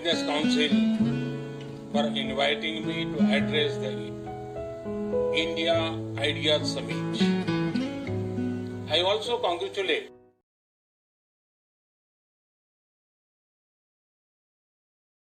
Business Council for inviting me to address the India Ideas Summit. I also congratulate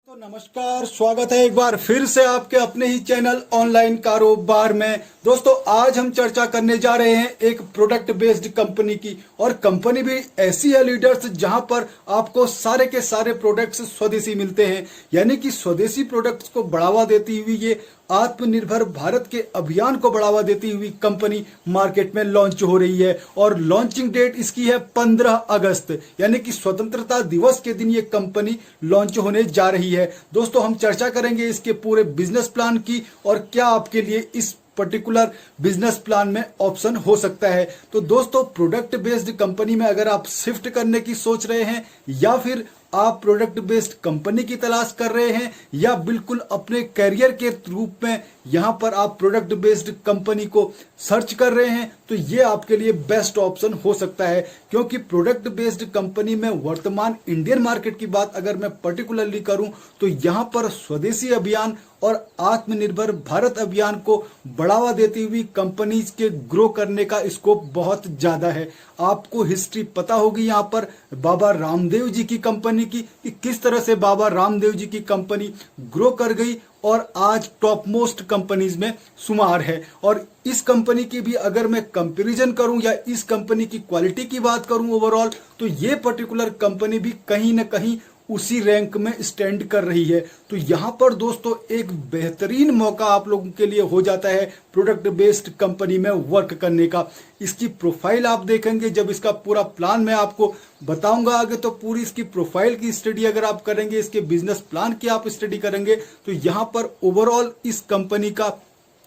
तो नमस्कार, स्वागत है एक बार फिर से आपके अपने ही चैनल ऑनलाइन कारोबार में। दोस्तों, आज हम चर्चा करने जा रहे हैं एक प्रोडक्ट बेस्ड कंपनी की, और कंपनी भी ऐसी है लीडर्स जहां पर आपको सारे के सारे प्रोडक्ट्स स्वदेशी मिलते हैं। यानी कि स्वदेशी प्रोडक्ट्स को बढ़ावा देती हुई ये आत्मनिर्भर भारत के अभियान को बढ़ावा देती हुई कंपनी मार्केट में लॉन्च हो रही है। और लॉन्चिंग डेट इसकी है 15 अगस्त, यानी कि स्वतंत्रता दिवस के दिन ये कंपनी लॉन्च होने जा रही है। दोस्तों, हम चर्चा करेंगे इसके पूरे बिजनेस प्लान की और क्या आपके लिए इस पर्टिकुलर बिजनेस प्लान में ऑप्शन हो सकता है। तो दोस्तों, प्रोडक्ट बेस्ड कंपनी में अगर आप शिफ्ट करने की सोच रहे हैं, या फिर आप प्रोडक्ट बेस्ड कंपनी की तलाश कर रहे हैं, या बिल्कुल अपने करियर के रूप में यहां पर आप प्रोडक्ट बेस्ड कंपनी को सर्च कर रहे हैं, तो ये आपके लिए बेस्ट ऑप्शन हो सकता है। क्योंकि प्रोडक्ट बेस्ड कंपनी में वर्तमान इंडियन मार्केट की बात अगर मैं पर्टिकुलरली करूं, तो यहां पर स्वदेशी अभियान और आत्मनिर्भर भारत अभियान को बढ़ावा देती हुई कंपनीज के ग्रो करने का स्कोप बहुत ज्यादा है। आपको हिस्ट्री पता होगी यहाँ पर बाबा रामदेव जी की कंपनी की, कि किस तरह से बाबा रामदेव जी की कंपनी ग्रो कर गई और आज टॉप मोस्ट कंपनीज में शुमार है। और इस कंपनी की भी अगर मैं कंपैरिजन करूं या इस कंपनी की क्वालिटी की बात करूं ओवरऑल, तो ये पर्टिकुलर कंपनी भी कहीं ना कहीं उसी रैंक में स्टैंड कर रही है। तो यहां पर दोस्तों एक बेहतरीन मौका आप लोगों के लिए हो जाता है प्रोडक्ट बेस्ड कंपनी में वर्क करने का। इसकी प्रोफाइल आप देखेंगे, जब इसका पूरा प्लान मैं आपको बताऊंगा आगे, तो पूरी इसकी प्रोफाइल की स्टडी अगर आप करेंगे, इसके बिजनेस प्लान की आप स्टडी करेंगे, तो यहां पर ओवरऑल इस कंपनी का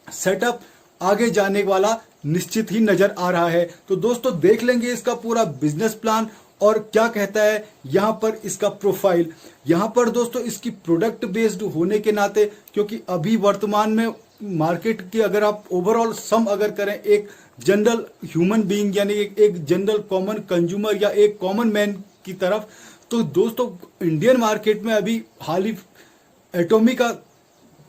सेटअप आगे जाने वाला निश्चित ही नजर आ रहा है। तो दोस्तों, देख लेंगे इसका पूरा बिजनेस प्लान और क्या कहता है यहां पर इसका प्रोफाइल। यहां पर दोस्तों इसकी प्रोडक्ट बेस्ड होने के नाते, क्योंकि अभी वर्तमान में मार्केट की अगर आप ओवरऑल सम अगर करें, एक जनरल ह्यूमन बीइंग यानी एक जनरल कॉमन कंज्यूमर या एक कॉमन मैन की तरफ, तो दोस्तों इंडियन मार्केट में अभी हाल ही एटॉमी का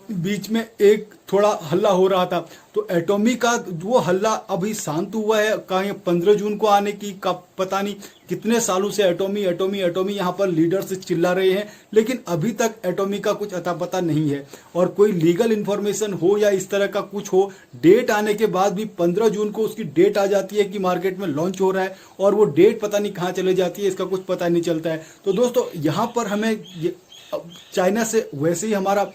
बीच में एक थोड़ा हल्ला हो रहा था, तो एटॉमी का वो हल्ला अभी शांत हुआ है। कहीं 15 जून को आने की का पता नहीं कितने सालों से एटॉमी एटॉमी एटॉमी यहाँ पर लीडर्स चिल्ला रहे हैं, लेकिन अभी तक एटॉमी का कुछ अता पता नहीं है। और कोई लीगल इंफॉर्मेशन हो या इस तरह का कुछ हो, डेट आने के बाद भी 15 जून को उसकी डेट आ जाती है कि मार्केट में लॉन्च हो रहा है, और वो डेट पता नहीं कहाँ चले जाती है, इसका कुछ पता नहीं चलता है। तो दोस्तों यहाँ पर हमें चाइना से वैसे ही हमारा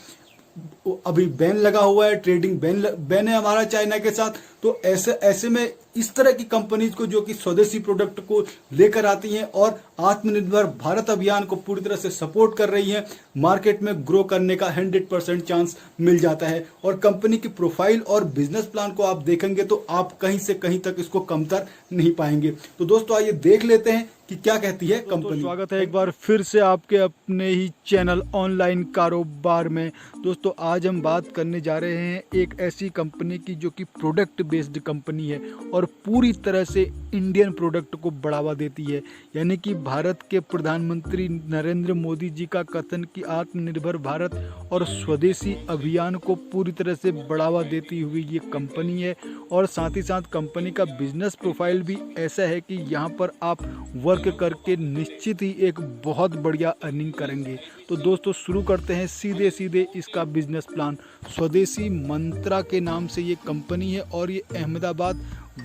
अभी बैन लगा हुआ है, ट्रेडिंग बैन है हमारा चाइना के साथ। तो ऐसे में इस तरह की कंपनीज को जो कि स्वदेशी प्रोडक्ट को लेकर आती हैं और आत्मनिर्भर भारत अभियान को पूरी तरह से सपोर्ट कर रही हैं, मार्केट में ग्रो करने का 100% चांस मिल जाता है। और कंपनी की प्रोफाइल और बिजनेस प्लान को आप देखेंगे तो आप कहीं से कहीं तक इसको कमतर नहीं पाएंगे। तो दोस्तों आइए देख लेते हैं कि क्या कहती है कंपनी। स्वागत है एक बार फिर से आपके अपने ही चैनल ऑनलाइन कारोबार में। दोस्तों, आज हम बात करने जा रहे हैं एक ऐसी कंपनी की जो कि प्रोडक्ट बेस्ड कंपनी है और पूरी तरह से इंडियन प्रोडक्ट को बढ़ावा देती है। यानी कि भारत के प्रधानमंत्री नरेंद्र मोदी जी का कथन कि आत्मनिर्भर भारत और स्वदेशी अभियान को पूरी तरह से बढ़ावा देती हुई ये कंपनी है। और साथ ही साथ कंपनी का बिजनेस प्रोफाइल भी ऐसा है कि यहाँ पर आप वर्क करके निश्चित ही एक बहुत बढ़िया अर्निंग करेंगे। तो दोस्तों शुरू करते हैं सीधे सीधे इसका बिजनेस प्लान। स्वदेशी मंत्रा के नाम से ये कंपनी है और ये अहमदाबाद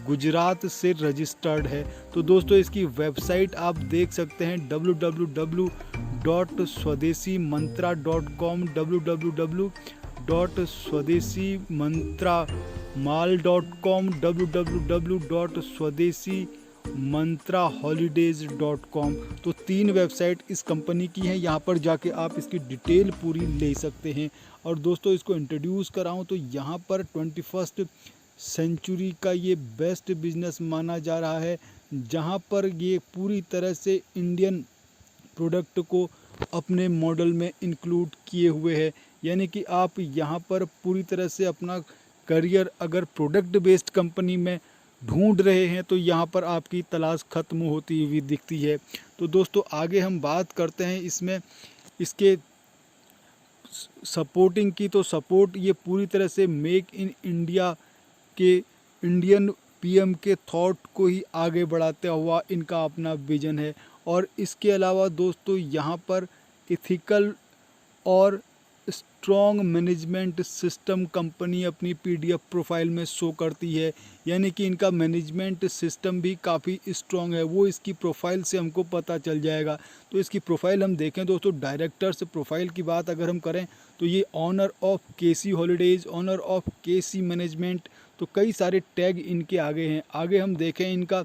गुजरात से रजिस्टर्ड है। तो दोस्तों इसकी वेबसाइट आप देख सकते हैं www.swadeshi-mantra.com, www.swadeshi-mantra-mal.com, www.swadeshi-mantra-holidays.com। तो 3 वेबसाइट इस कंपनी की हैं, यहाँ पर जाके आप इसकी डिटेल पूरी ले सकते हैं। और दोस्तों इसको इंट्रोड्यूस कराऊँ तो यहाँ पर 21st सेंचुरी का ये बेस्ट बिजनेस माना जा रहा है, जहाँ पर ये पूरी तरह से इंडियन प्रोडक्ट को अपने मॉडल में इंक्लूड किए हुए है। यानी कि आप यहाँ पर पूरी तरह से अपना करियर अगर प्रोडक्ट बेस्ड कंपनी में ढूंढ रहे हैं तो यहाँ पर आपकी तलाश खत्म होती हुई दिखती है। तो दोस्तों आगे हम बात करते हैं इसमें इसके सपोर्टिंग की, तो सपोर्ट ये पूरी तरह से मेक इन इंडिया के इंडियन पीएम के थॉट को ही आगे बढ़ाते हुआ इनका अपना विजन है। और इसके अलावा दोस्तों यहाँ पर इथिकल और स्ट्रॉन्ग मैनेजमेंट सिस्टम कंपनी अपनी पीडीएफ प्रोफाइल में शो करती है, यानी कि इनका मैनेजमेंट सिस्टम भी काफ़ी स्ट्रॉन्ग है, वो इसकी प्रोफाइल से हमको पता चल जाएगा। तो इसकी प्रोफाइल हम देखें दोस्तों, डायरेक्टर्स प्रोफाइल की बात अगर हम करें तो ये owner of KC holidays, owner of KC management, तो कई सारे टैग इनके आगे हैं। आगे हम देखें इनका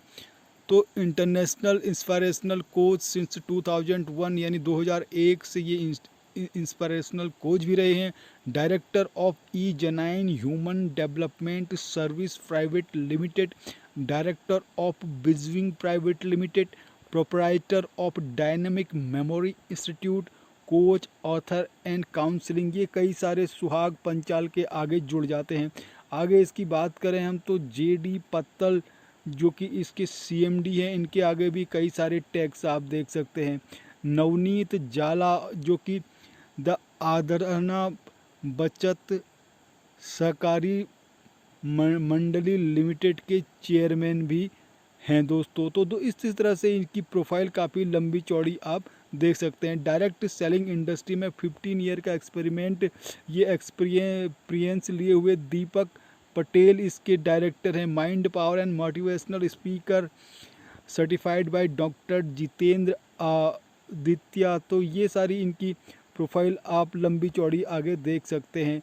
तो इंटरनेशनल इंस्पिरेशनल कोच सिंस 2001, यानी 2001 से ये इंस्पिरेशनल कोच भी रहे हैं। Director of E genuine human development service private limited, director of Bizwing private limited, proprietor of dynamic memory institute, coach, author and counselling, ये कई सारे सुहाग पंचाल के आगे जुड़ जाते हैं। आगे इसकी बात करें हम तो जेडी पत्तल जो कि इसके सीएमडी हैं, इनके आगे भी कई सारे टैग्स आप देख सकते हैं। नवनीत जाला जो कि द आदरणा बचत सहकारी मंडली लिमिटेड के चेयरमैन भी हैं दोस्तों। तो इस तरह से इनकी प्रोफाइल काफ़ी लंबी चौड़ी आप देख सकते हैं। डायरेक्ट सेलिंग इंडस्ट्री में 15 ईयर का ये एक्सपीरियंस लिए हुए दीपक पटेल इसके डायरेक्टर हैं। Mind power and motivational speaker certified by doctor Jitendra Aditya, तो ये सारी इनकी प्रोफाइल आप लंबी चौड़ी आगे देख सकते हैं।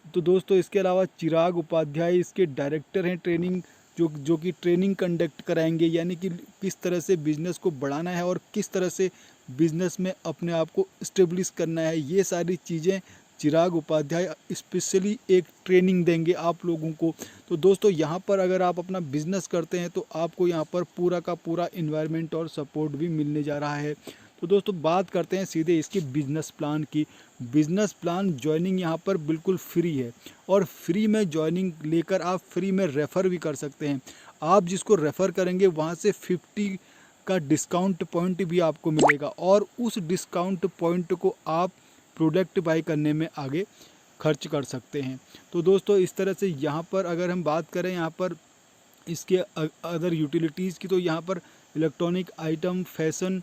तो दोस्तों इसके अलावा चिराग उपाध्याय इसके डायरेक्टर हैं ट्रेनिंग, जो कि ट्रेनिंग कंडक्ट कराएंगे, यानी कि किस तरह से बिज़नेस को बढ़ाना है और किस तरह से बिज़नेस में अपने आप को इस्टेब्लिश करना है, ये सारी चीज़ें चिराग उपाध्याय स्पेशली एक ट्रेनिंग देंगे आप लोगों को। तो दोस्तों यहाँ पर अगर आप अपना बिज़नेस करते हैं तो आपको यहाँ पर पूरा का पूरा इन्वायरमेंट और सपोर्ट भी मिलने जा रहा है। तो दोस्तों बात करते हैं सीधे इसके बिज़नेस प्लान की। बिज़नेस प्लान ज्वाइनिंग यहाँ पर बिल्कुल फ्री है और फ्री में ज्वाइनिंग लेकर आप फ्री में रेफ़र भी कर सकते हैं। आप जिसको रेफ़र करेंगे वहाँ से 50 का डिस्काउंट पॉइंट भी आपको मिलेगा और उस डिस्काउंट पॉइंट को आप प्रोडक्ट बाय करने में आगे खर्च कर सकते हैं। तो दोस्तों इस तरह से यहाँ पर अगर हम बात करें यहाँ पर इसके अदर यूटिलिटीज़ की, तो यहाँ पर electronic item, fashion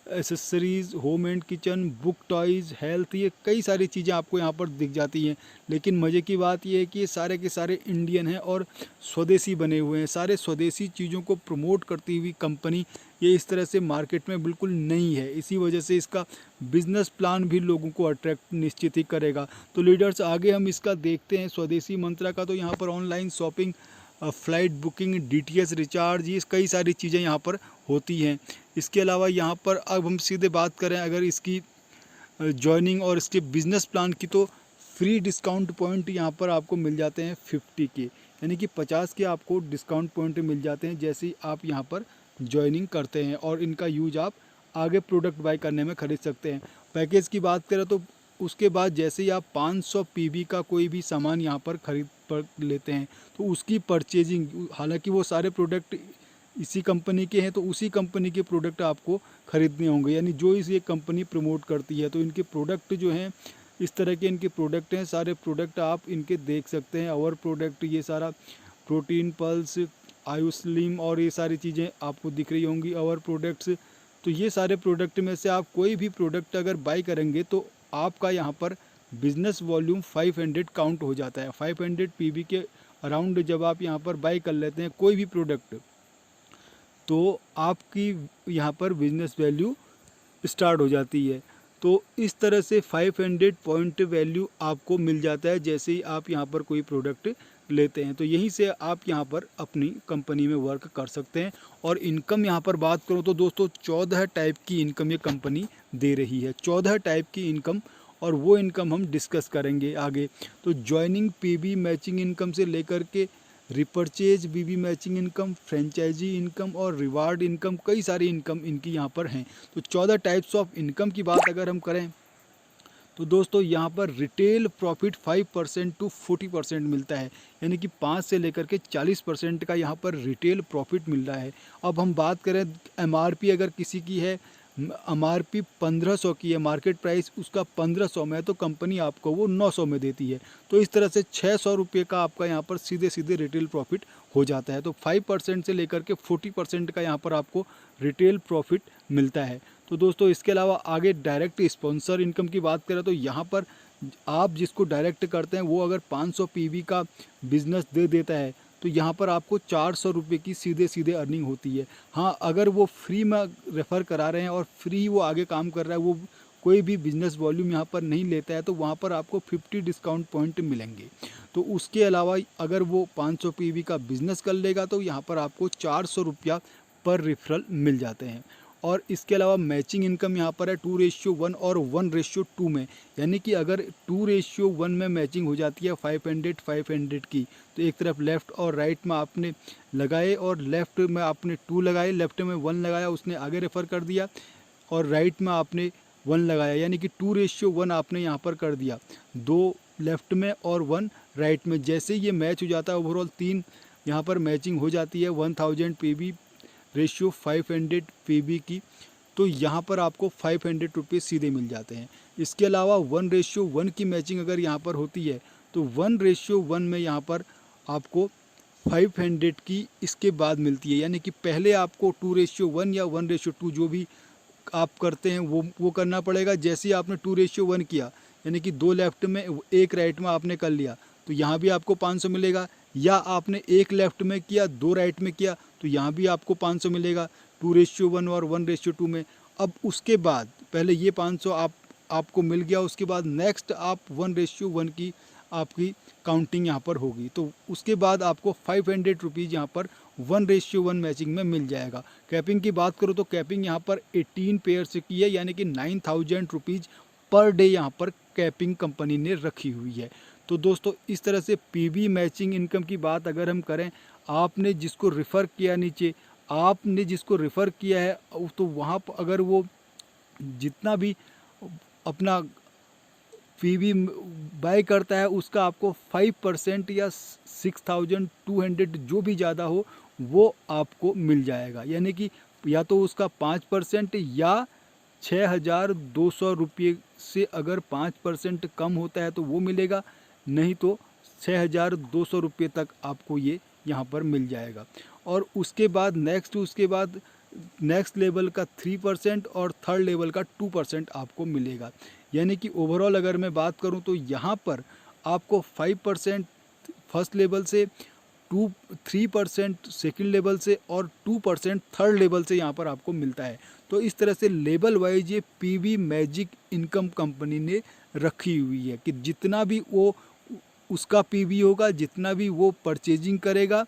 accessories, home and kitchen, book, toys, health, ये कई सारी चीज़ें आपको यहाँ पर दिख जाती हैं। लेकिन मज़े की बात ये है कि ये सारे के सारे इंडियन हैं और स्वदेशी बने हुए हैं। सारे स्वदेशी चीज़ों को प्रमोट करती हुई कंपनी ये इस तरह से मार्केट में बिल्कुल नई है, इसी वजह से इसका बिज़नेस प्लान भी लोगों को अट्रैक्ट निश्चित ही करेगा। तो लीडर्स आगे हम इसका देखते हैं स्वदेशी मंत्रा का। तो यहाँ पर online shopping, flight booking, DTH recharge, ये कई सारी चीज़ें यहाँ पर होती हैं। इसके अलावा यहाँ पर अब हम सीधे बात करें अगर इसकी जॉइनिंग और इसके बिज़नेस प्लान की, तो फ्री डिस्काउंट पॉइंट यहाँ पर आपको मिल जाते हैं 50 के, यानी कि 50 के आपको डिस्काउंट पॉइंट मिल जाते हैं जैसे ही आप यहाँ पर जॉइनिंग करते हैं और इनका यूज आप आगे प्रोडक्ट बाय करने में ख़रीद सकते हैं। पैकेज की बात करें तो उसके बाद जैसे ही आप 500 पीबी का कोई भी सामान यहाँ पर खरीद पर लेते हैं तो उसकी परचेजिंग, हालांकि वो सारे प्रोडक्ट इसी कंपनी के हैं तो उसी कंपनी के प्रोडक्ट आपको ख़रीदने होंगे, यानी जो ये कंपनी प्रमोट करती है। तो इनके प्रोडक्ट जो हैं इस तरह के इनके प्रोडक्ट हैं, सारे प्रोडक्ट आप इनके देख सकते हैं। और प्रोडक्ट ये सारा प्रोटीन पल्स, आयुस्लिम और ये सारी चीज़ें आपको दिख रही होंगी और प्रोडक्ट्स। तो ये सारे प्रोडक्ट में से आप कोई भी प्रोडक्ट अगर बाई करेंगे तो आपका यहाँ पर बिज़नेस वॉल्यूम 500 काउंट हो जाता है। 500 पीबी के अराउंड जब आप यहाँ पर बाई कर लेते हैं कोई भी प्रोडक्ट, तो आपकी यहाँ पर बिज़नेस वैल्यू स्टार्ट हो जाती है। तो इस तरह से 500 पॉइंट वैल्यू आपको मिल जाता है जैसे ही आप यहाँ पर कोई प्रोडक्ट लेते हैं। तो यहीं से आप यहाँ पर अपनी कंपनी में वर्क कर सकते हैं। और इनकम यहाँ पर बात करूँ तो दोस्तों 14 टाइप की इनकम ये कंपनी दे रही है, 14 टाइप की इनकम, और वो इनकम हम डिस्कस करेंगे आगे। तो ज्वाइनिंग पीबी मैचिंग इनकम से लेकर के रिपर्चेज बीबी मैचिंग इनकम, फ्रेंचाइजी इनकम और रिवार्ड इनकम, कई सारी इनकम इनकी यहाँ पर हैं। तो 14 टाइप्स ऑफ इनकम की बात अगर हम करें तो दोस्तों यहाँ पर रिटेल प्रॉफिट 5% टू 40% मिलता है, यानी कि 5 से लेकर के 40% का यहाँ पर रिटेल प्रॉफिट मिल रहा है। अब हम बात करें एमआरपी अगर किसी की है MRP 1500 की है, मार्केट प्राइस उसका 1500 में है, तो कंपनी आपको वो 900 में देती है। तो इस तरह से 600 रुपये का आपका यहाँ पर सीधे सीधे रिटेल प्रॉफिट हो जाता है। तो 5% से लेकर के 40% का यहाँ पर आपको रिटेल प्रॉफिट मिलता है। तो दोस्तों इसके अलावा आगे डायरेक्ट स्पॉन्सर इनकम की बात करें तो यहाँ पर आप जिसको डायरेक्ट करते हैं वो अगर 500 PV का बिजनेस दे देता है तो यहाँ पर आपको 400 रुपये की सीधे सीधे अर्निंग होती है। हाँ, अगर वो फ्री में रेफ़र करा रहे हैं और फ्री वो आगे काम कर रहा है, वो कोई भी बिजनेस वॉल्यूम यहाँ पर नहीं लेता है, तो वहाँ पर आपको 50 डिस्काउंट पॉइंट मिलेंगे। तो उसके अलावा अगर वो 500 PV का बिज़नेस कर लेगा तो यहाँ पर आपको 400 रुपया पर रेफरल मिल जाते हैं। और इसके अलावा मैचिंग इनकम यहाँ पर है 2:1 और 1:2 में, यानी कि अगर 2:1 में मैचिंग हो जाती है 500 की, तो एक तरफ लेफ़्ट और राइट में आपने लगाए और लेफ़्ट में आपने 2 लगाए, लेफ़्ट में 1 लगाया, उसने आगे रेफ़र कर दिया, और राइट में आपने 1 लगाया, यानी कि 2:1 आपने यहाँ पर कर दिया, 2 लेफ़्ट में और 1 राइट में। जैसे ये मैच हो जाता है ओवरऑल 3 यहाँ पर मैचिंग हो जाती है 1000 PV रेशियो 500 PV की, तो यहाँ पर आपको 500 रुपये सीधे मिल जाते हैं। इसके अलावा 1:1 की मैचिंग अगर यहाँ पर होती है तो 1:1 में यहाँ पर आपको 500 की इसके बाद मिलती है, यानी कि पहले आपको 2:1 या 1:2 जो भी आप करते हैं वो करना पड़ेगा। जैसे ही आपने 2:1 किया, यानी कि 2 लेफ़्ट में 1 राइट में आपने कर लिया, तो यहाँ भी आपको 500 मिलेगा, या आपने 1 लेफ़्ट में किया 2 राइट में किया तो यहाँ भी आपको 500 मिलेगा 2:1 और 1:2 में। अब उसके बाद पहले ये 500 आपको मिल गया, उसके बाद नेक्स्ट आप 1:1 की आपकी काउंटिंग यहाँ पर होगी, तो उसके बाद आपको 500 रुपीज़ यहाँ पर 1:1 मैचिंग में मिल जाएगा। कैपिंग की बात करो तो कैपिंग यहाँ पर 18 पेयर से की है, यानी कि 9000 रुपीज़ पर डे यहाँ पर कैपिंग कंपनी ने रखी हुई है। तो दोस्तों इस तरह से PV मैचिंग इनकम की बात अगर हम करें, आपने जिसको रेफ़र किया नीचे, आपने जिसको रेफ़र किया है, तो वहाँ पर अगर वो जितना भी अपना PV बाय करता है उसका आपको 5% या 6200 जो भी ज़्यादा हो वो आपको मिल जाएगा, यानी कि या तो उसका 5% या 6200 रुपये से अगर 5% कम होता है तो वो मिलेगा, नहीं तो 6200 रुपये तक आपको ये यहाँ पर मिल जाएगा। और उसके बाद नेक्स्ट लेवल का 3% और थर्ड लेवल का 2% आपको मिलेगा, यानी कि ओवरऑल अगर मैं बात करूँ तो यहाँ पर आपको 5% फर्स्ट लेवल से, 3% सेकंड लेवल से और 2% थर्ड लेवल से यहाँ पर आपको मिलता है। तो इस तरह से लेवल वाइज ये PV मैजिक इनकम कंपनी ने रखी हुई है कि जितना भी वो उसका PV होगा, जितना भी वो परचेजिंग करेगा,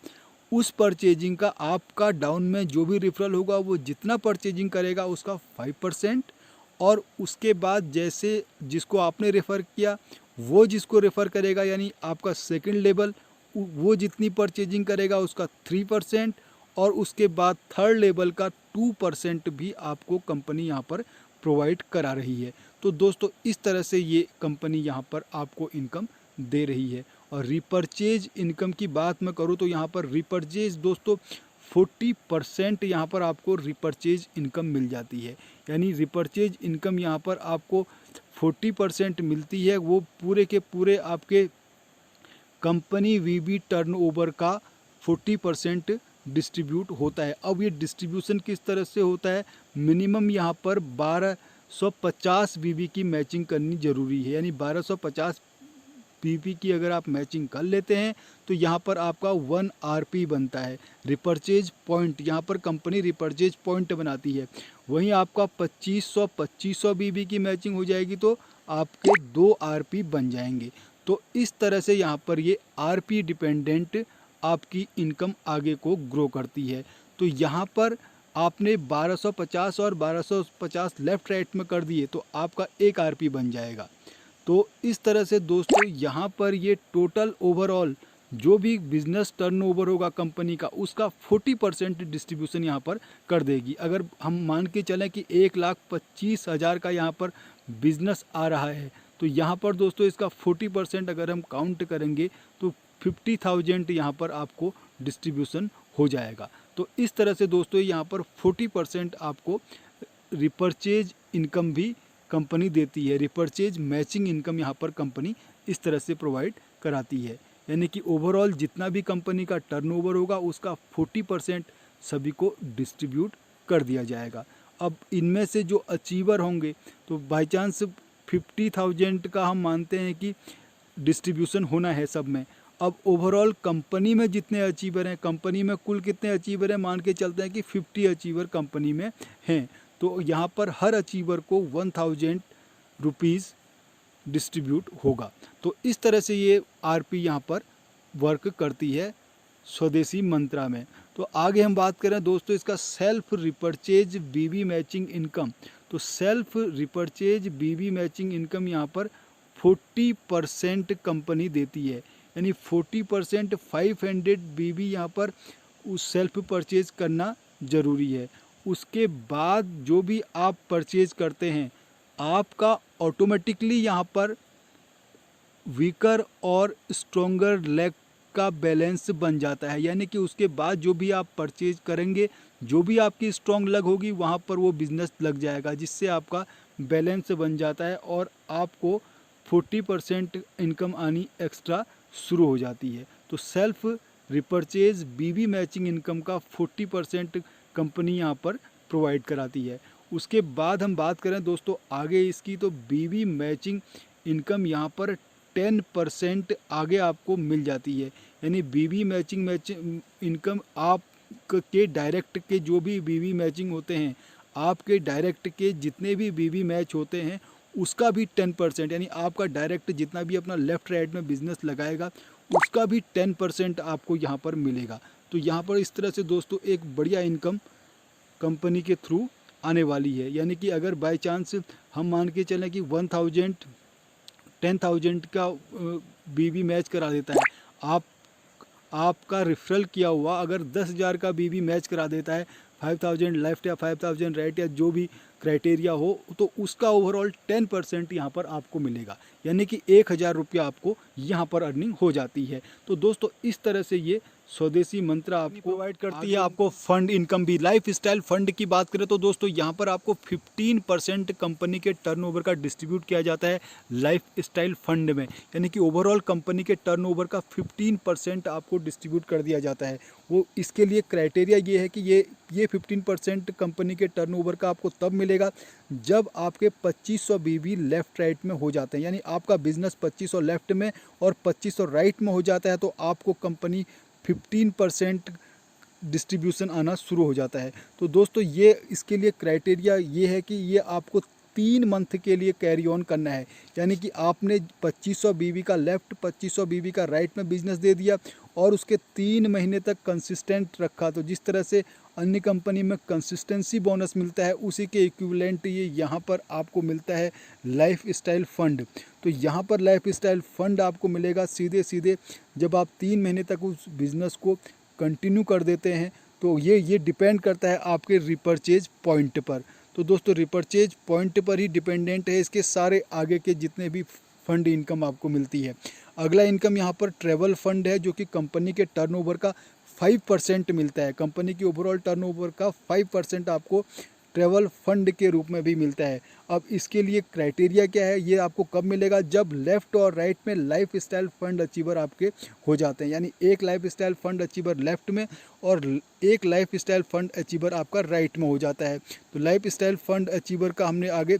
उस परचेजिंग का आपका डाउन में जो भी रेफरल होगा वो जितना परचेजिंग करेगा उसका 5%, और उसके बाद जैसे जिसको आपने रेफ़र किया वो जिसको रेफ़र करेगा, यानी आपका सेकंड लेवल वो जितनी परचेजिंग करेगा उसका 3%, और उसके बाद थर्ड लेवल का 2% भी आपको कंपनी यहाँ पर प्रोवाइड करा रही है। तो दोस्तों इस तरह से ये कंपनी यहाँ पर आपको इनकम दे रही है। और रिपर्चेज इनकम की बात मैं करूँ तो यहाँ पर रिपर्चेज दोस्तों 40% यहाँ पर आपको रिपर्चेज इनकम मिल जाती है, यानी रिपर्चेज इनकम यहाँ पर आपको 40% मिलती है, वो पूरे के पूरे आपके कंपनी VB टर्नओवर का 40% डिस्ट्रीब्यूट होता है। अब ये डिस्ट्रीब्यूशन किस तरह से होता है, मिनिमम यहाँ पर 1250 VB की मैचिंग करनी ज़रूरी है, यानी 1250 PV की अगर आप मैचिंग कर लेते हैं तो यहाँ पर आपका 1 RP बनता है, रिपर्चेज पॉइंट, यहाँ पर कंपनी रिपर्चेज पॉइंट बनाती है। वहीं आपका 2500 VB की मैचिंग हो जाएगी तो आपके 2 RP बन जाएंगे। तो इस तरह से यहाँ पर ये RP डिपेंडेंट आपकी इनकम आगे को ग्रो करती है। तो यहाँ पर आपने 1250 और 1250 लेफ़्ट राइट में कर दिए तो आपका 1 RP बन जाएगा। तो इस तरह से दोस्तों यहाँ पर ये टोटल ओवरऑल जो भी बिजनेस टर्नओवर होगा कंपनी का उसका 40% डिस्ट्रीब्यूशन यहाँ पर कर देगी। अगर हम मान के चलें कि 1,25,000 का यहाँ पर बिजनेस आ रहा है तो यहाँ पर दोस्तों इसका 40% अगर हम काउंट करेंगे तो 50,000 यहाँ पर आपको डिस्ट्रीब्यूशन हो जाएगा। तो इस तरह से दोस्तों यहाँ पर 40% आपको रिपर्चेज इनकम भी कंपनी देती है। रिपर्चेज मैचिंग इनकम यहाँ पर कंपनी इस तरह से प्रोवाइड कराती है, यानी कि ओवरऑल जितना भी कंपनी का टर्नओवर होगा उसका 40% सभी को डिस्ट्रीब्यूट कर दिया जाएगा। अब इनमें से जो अचीवर होंगे तो बाई चांस 50,000 का हम मानते हैं कि डिस्ट्रीब्यूशन होना है सब में। अब ओवरऑल कंपनी में जितने अचीवर हैं, कंपनी में कुल कितने अचीवर हैं, मान के चलते हैं कि 50 अचीवर कंपनी में हैं, तो यहाँ पर हर अचीवर को 1000 रुपीज़ डिस्ट्रीब्यूट होगा। तो इस तरह से ये आरपी यहाँ पर वर्क करती है स्वदेशी मंत्रा में। तो आगे हम बात करें दोस्तों इसका सेल्फ रिपर्चेज बीबी मैचिंग इनकम। तो सेल्फ रिपर्चेज बीबी मैचिंग इनकम यहाँ पर 40% कंपनी देती है, यानी 40% 500 बीबी यहाँ पर उस सेल्फ परचेज करना ज़रूरी है। उसके बाद जो भी आप परचेज करते हैं आपका ऑटोमेटिकली यहाँ पर वीकर और स्ट्रोंगर लेग का बैलेंस बन जाता है, यानी कि उसके बाद जो भी आप परचेज करेंगे, जो भी आपकी स्ट्रॉन्ग लग होगी वहाँ पर वो बिज़नेस लग जाएगा, जिससे आपका बैलेंस बन जाता है और आपको 40% इनकम आनी एक्स्ट्रा शुरू हो जाती है। तो सेल्फ रिपर्चेज बीबी मैचिंग इनकम का 40% कंपनी यहाँ पर प्रोवाइड कराती है। उसके बाद हम बात करें दोस्तों आगे इसकी, तो बीबी मैचिंग इनकम यहाँ पर 10% आगे आपको मिल जाती है, यानी बीबी मैचिंग इनकम आप के डायरेक्ट के जो भी बीबी मैचिंग होते हैं, आपके डायरेक्ट के जितने भी बीबी मैच होते हैं उसका भी 10%, यानी आपका डायरेक्ट जितना भी अपना लेफ्ट राइट में बिजनेस लगाएगा उसका भी 10% आपको यहाँ पर मिलेगा। तो यहाँ पर इस तरह से दोस्तों एक बढ़िया इनकम कंपनी के थ्रू आने वाली है, यानी कि अगर बाय चांस हम मान के चलें कि 10,000 का बीबी मैच करा देता है, आपका रेफरल किया हुआ अगर 10,000 का बीबी मैच करा देता है, 5,000 लेफ्ट या 5,000 राइट या जो भी क्राइटेरिया हो, तो उसका ओवरऑल 10% यहाँ पर आपको मिलेगा, यानी कि 1,000 रुपया आपको यहाँ पर अर्निंग हो जाती है। तो दोस्तों इस तरह से ये स्वदेशी मंत्रा आपको प्रोवाइड करती है आपको फंड इनकम भी। लाइफ स्टाइल फंड की बात करें तो दोस्तों यहाँ पर आपको 15% कंपनी के टर्नओवर का डिस्ट्रीब्यूट किया जाता है लाइफ स्टाइल फंड में, यानी कि ओवरऑल कंपनी के टर्नओवर का 15% आपको डिस्ट्रीब्यूट कर दिया जाता है। वो इसके लिए क्राइटेरिया ये है कि ये 15% कंपनी के टर्नओवर का आपको तब मिलेगा जब आपके 2500 बीबी लेफ्ट राइट में हो जाते हैं, यानी आपका बिजनेस 2500 लेफ्ट में और 2500 राइट में हो जाता है तो आपको कंपनी 15% डिस्ट्रीब्यूशन आना शुरू हो जाता है। तो दोस्तों ये इसके लिए क्राइटेरिया ये है कि ये आपको 3 मंथ के लिए कैरी ऑन करना है, यानी कि आपने 2500 बीबी का लेफ्ट 2500 बीबी का राइट में बिजनेस दे दिया और उसके 3 महीने तक कंसिस्टेंट रखा। तो जिस तरह से अन्य कंपनी में कंसिस्टेंसी बोनस मिलता है उसी के इक्विवेलेंट ये यहाँ पर आपको मिलता है लाइफ स्टाइल फंड। तो यहाँ पर लाइफ स्टाइल फंड आपको मिलेगा सीधे जब आप 3 महीने तक उस बिज़नेस को कंटिन्यू कर देते हैं। तो ये डिपेंड करता है आपके रिपर्चेज पॉइंट पर। तो दोस्तों रिपर्चेज पॉइंट पर ही डिपेंडेंट है इसके सारे आगे के जितने भी फंड इनकम आपको मिलती है। अगला इनकम यहाँ पर ट्रैवल फंड है जो कि कंपनी के टर्नओवर का 5% मिलता है। कंपनी की ओवरऑल टर्नओवर का 5% आपको ट्रैवल फंड के रूप में भी मिलता है। अब इसके लिए क्राइटेरिया क्या है, ये आपको कब मिलेगा, जब लेफ़्ट और राइट में लाइफ स्टाइल फंड अचीवर आपके हो जाते हैं, यानी एक life style fund achiever left में और एक लाइफ स्टाइल फंड अचीवर आपका राइट में हो जाता है। तो लाइफ स्टाइल फंड अचीवर का हमने आगे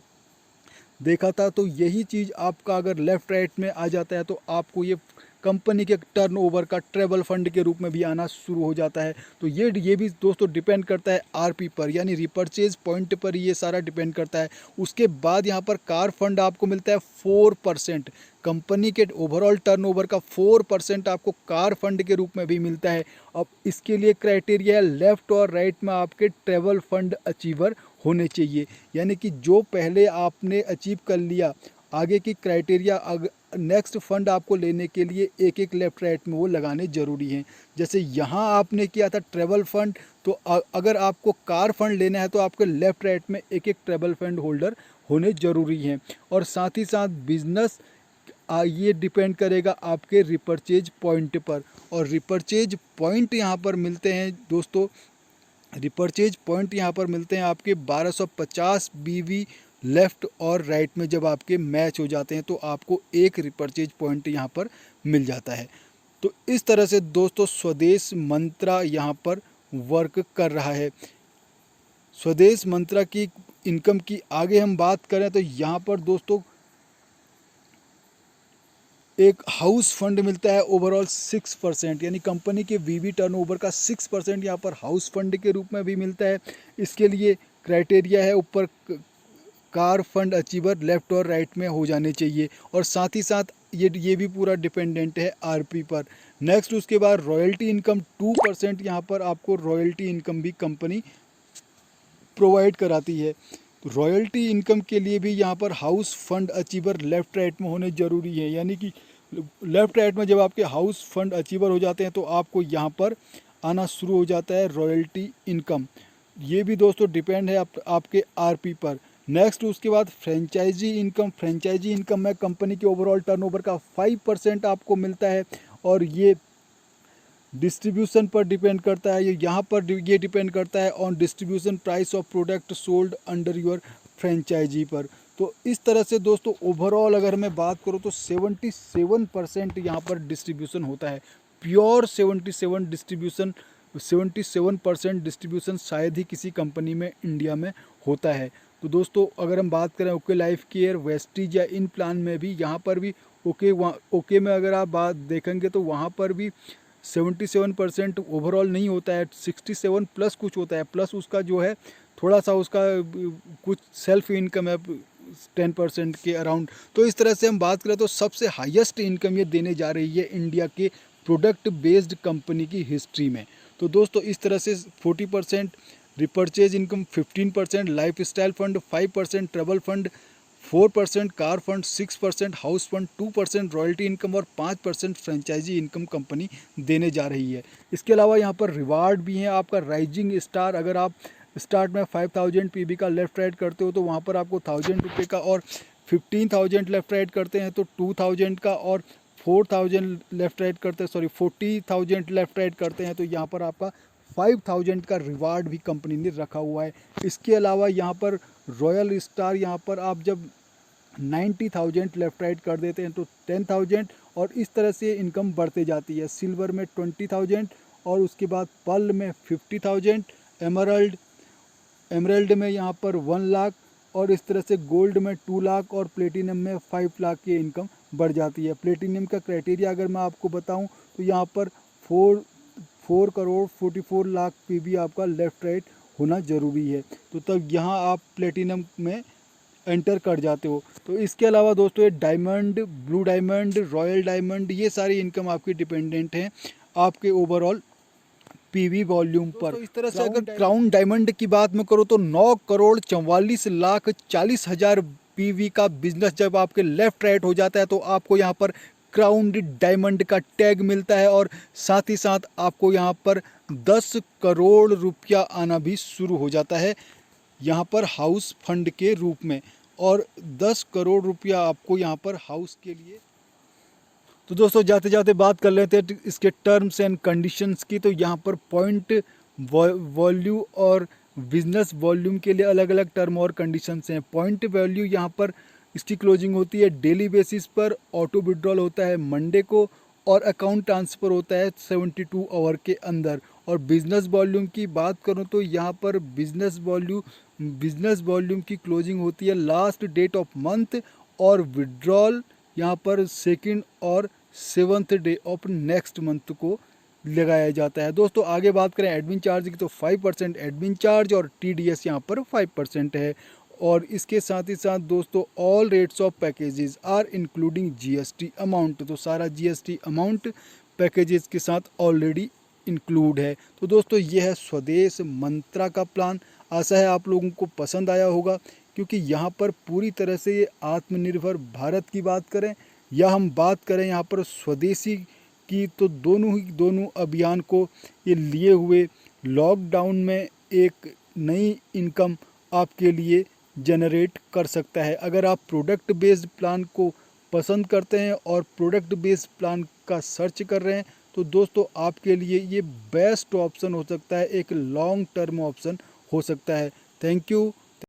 देखा था, तो यही चीज़ आपका अगर लेफ़्ट राइट में आ जाता है तो आपको ये कंपनी के टर्नओवर का ट्रैवल फंड के रूप में भी आना शुरू हो जाता है। तो ये भी दोस्तों डिपेंड करता है आरपी पर, यानी रिपर्चेज पॉइंट पर ये सारा डिपेंड करता है। उसके बाद यहाँ पर कार फंड आपको मिलता है 4%, कंपनी के ओवरऑल टर्नओवर का 4% आपको कार फंड के रूप में भी मिलता है। अब इसके लिए क्राइटेरिया है लेफ़्ट और राइट में आपके ट्रैवल फंड अचीवर होने चाहिए, यानी कि जो पहले आपने अचीव कर लिया आगे की क्राइटेरिया नेक्स्ट फंड आपको लेने के लिए एक लेफ्ट राइट में वो लगाने ज़रूरी हैं। जैसे यहाँ आपने किया था ट्रैवल फंड, तो अगर आपको कार फंड लेना है तो आपके लेफ्ट राइट में एक ट्रैवल फंड होल्डर होने ज़रूरी हैं। और साथ ही साथ बिजनेस ये डिपेंड करेगा आपके रिपर्चेज पॉइंट पर, और रिपर्चेज पॉइंट यहाँ पर मिलते हैं दोस्तों रिपर्चेज पॉइंट यहाँ पर मिलते हैं आपके 1250 BV लेफ़्ट और राइट में जब आपके मैच हो जाते हैं तो आपको एक रिपर्चेज पॉइंट यहाँ पर मिल जाता है। तो इस तरह से दोस्तों स्वदेश मंत्रा यहाँ पर वर्क कर रहा है। स्वदेश मंत्रा की इनकम की आगे हम बात करें तो यहाँ पर दोस्तों एक हाउस फंड मिलता है ओवरऑल 6%, यानी कंपनी के वीवी टर्नओवर का 6% यहाँ पर हाउस फंड के रूप में भी मिलता है। इसके लिए क्राइटेरिया है ऊपर कार फंड अचीवर लेफ़्ट और राइट में हो जाने चाहिए, और साथ ही साथ ये भी पूरा डिपेंडेंट है आरपी पर। नेक्स्ट उसके बाद रॉयल्टी इनकम 2% यहाँ पर आपको रॉयल्टी इनकम भी कंपनी प्रोवाइड कराती है। तो रॉयल्टी इनकम के लिए भी यहाँ पर house fund achiever left right में होने ज़रूरी है, यानी कि लेफ़्ट राइट में जब आपके हाउस फंड अचीवर हो जाते हैं तो आपको यहाँ पर आना शुरू हो जाता है रॉयल्टी इनकम। ये भी दोस्तों डिपेंड है आपके आरपी पर। नेक्स्ट उसके बाद फ्रेंचाइजी इनकम। फ्रेंचाइजी इनकम में कंपनी के ओवरऑल टर्नओवर का 5% आपको मिलता है, और ये डिस्ट्रीब्यूशन पर डिपेंड करता है। यहाँ पर ये डिपेंड करता है on distribution price of product sold under your franchise पर। तो इस तरह से दोस्तों ओवरऑल अगर मैं बात करूँ तो 77% यहाँ पर डिस्ट्रीब्यूशन होता है। प्योर 77% डिस्ट्रीब्यूशन शायद ही किसी कंपनी में इंडिया में होता है। तो दोस्तों अगर हम बात करें ओके लाइफ केयर, वेस्टीज या इन प्लान में भी यहाँ पर भी ओके में अगर आप बात देखेंगे तो वहाँ पर भी 77% ओवरऑल नहीं होता है, 67 प्लस कुछ होता है, प्लस उसका जो है थोड़ा सा उसका कुछ सेल्फ इनकम है 10% के अराउंड। तो इस तरह से हम बात करें तो सबसे हाईएस्ट इनकम ये देने जा रही है इंडिया के प्रोडक्ट बेस्ड कंपनी की हिस्ट्री में। तो दोस्तों इस तरह से 40% repurchase income, 15% life style fund, 5% travel fund, 4% car fund, 6% house fund, 2% royalty income और 5% फ्रेंचाइजी इनकम कंपनी देने जा रही है। इसके अलावा यहाँ पर रिवार्ड भी हैं आपका राइजिंग स्टार। अगर आप स्टार्ट में 5000 PV का लेफ़्ट राइट करते हो तो वहाँ पर आपको 1000 रुपये का, और 15,000 लेफ़्ट राइट करते हैं तो 2000 का, और 4000 लेफ़्ट राइट करते हैं 40,000 लेफ़्ट राइट करते हैं तो यहाँ पर आपका 5000 का रिवार्ड भी कंपनी ने रखा हुआ है। इसके अलावा यहाँ पर रॉयल स्टार, यहाँ पर आप जब 90,000 लेफ़्ट राइट कर देते हैं तो 10,000, और इस तरह से इनकम बढ़ते जाती है। सिल्वर में 20,000, और उसके बाद पर्ल में 50,000, एमरल्ड में यहाँ पर 1 लाख, और इस तरह से गोल्ड में 2 लाख और प्लेटिनम में 5 लाख की इनकम बढ़ जाती है। प्लेटिनम का क्राइटेरिया अगर मैं आपको बताऊं तो यहाँ पर 4 करोड़ 44 लाख PV आपका लेफ़्ट राइट होना ज़रूरी है, तो तब यहाँ आप प्लेटिनम में एंटर कर जाते हो। तो इसके अलावा दोस्तों ये diamond, blue diamond, royal diamond, ये सारी इनकम आपकी डिपेंडेंट हैं आपके ओवरऑल PV वॉल्यूम पर। तो इस तरह से अगर क्राउन डायमंड की बात मैं करूँ तो 9 करोड़ 44 लाख 40 हज़ार PV का बिजनेस जब आपके लेफ़्ट राइट हो जाता है तो आपको यहाँ पर क्राउन डायमंड का टैग मिलता है, और साथ ही साथ आपको यहाँ पर 10 करोड़ रुपया आना भी शुरू हो जाता है यहाँ पर हाउस फंड के रूप में, और 10 करोड़ रुपया आपको यहाँ पर हाउस के लिए। तो दोस्तों जाते जाते बात कर लेते हैं इसके टर्म्स एंड कंडीशंस की। तो यहाँ पर पॉइंट वैल्यू और बिजनेस वॉल्यूम के लिए अलग अलग टर्म और कंडीशंस हैं। पॉइंट वैल्यू यहाँ पर इसकी क्लोजिंग होती है डेली बेसिस पर, ऑटो विड्रॉल होता है मंडे को, और अकाउंट ट्रांसफ़र होता है 72 आवर के अंदर। और बिज़नेस वॉल्यूम की बात करूं तो यहाँ पर बिज़नेस वॉल्यूम की क्लोजिंग होती है लास्ट डेट ऑफ मंथ, और विड्रॉल यहाँ पर 2nd और 7th day of next month को लगाया जाता है। दोस्तों आगे बात करें एडमिन चार्ज की तो 5% एडमिन चार्ज और TDS यहाँ पर 5% है। और इसके साथ ही साथ दोस्तों all rates of packages are including GST amount, तो सारा GST अमाउंट पैकेजेस के साथ ऑलरेडी इंक्लूड है। तो दोस्तों ये है स्वदेश मंत्रा का प्लान। आशा है आप लोगों को पसंद आया होगा, क्योंकि यहाँ पर पूरी तरह से ये आत्मनिर्भर भारत की बात करें या हम बात करें यहाँ पर स्वदेशी की, तो दोनों अभियान को ये लिए हुए लॉकडाउन में एक नई इनकम आपके लिए जनरेट कर सकता है। अगर आप प्रोडक्ट बेस्ड प्लान को पसंद करते हैं और प्रोडक्ट बेस्ड प्लान का सर्च कर रहे हैं तो दोस्तों आपके लिए ये बेस्ट ऑप्शन हो सकता है, एक लॉन्ग टर्म ऑप्शन हो सकता है। Thank you.